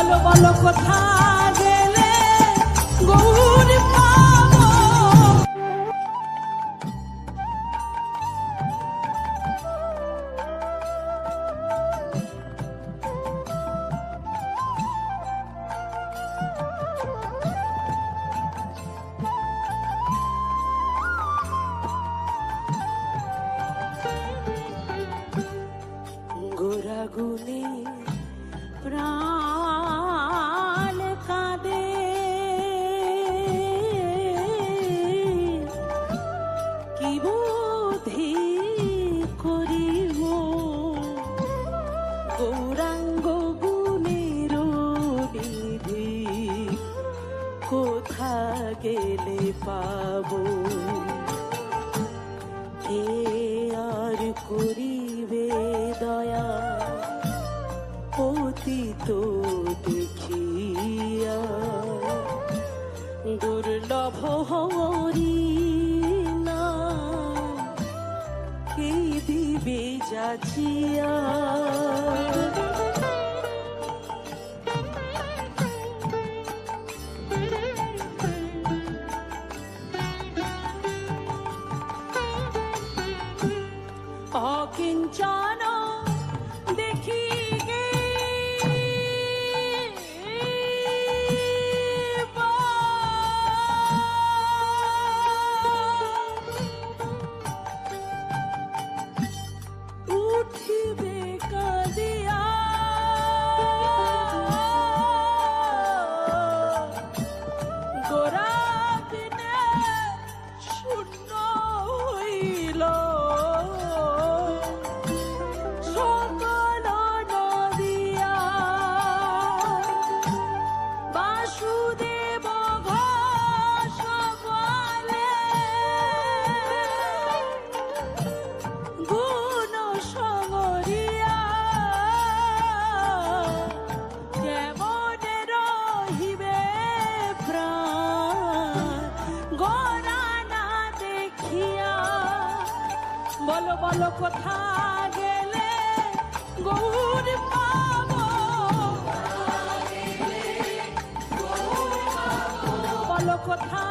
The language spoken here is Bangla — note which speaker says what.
Speaker 1: বলো বলো কোথা গেলে গৌর পাবো। গোরাগুনে প্রাণ কাঁদে, কি বুদ্ধি করিব গৌরাঙ্গ গুণের নিধি কোথা গেলে পাবো। কে আর করিবে দয়া পতিত দেখিয়া, দুর্লভ হরি না কে দিবে যাচিয়া। অকিঞ্চন দেখি গে উঠিবে কাঁদিয়া, গোরা বিনে শূন্য হইল বলো বলো কোথা গেলে গৌর পাবো। বলো কোথা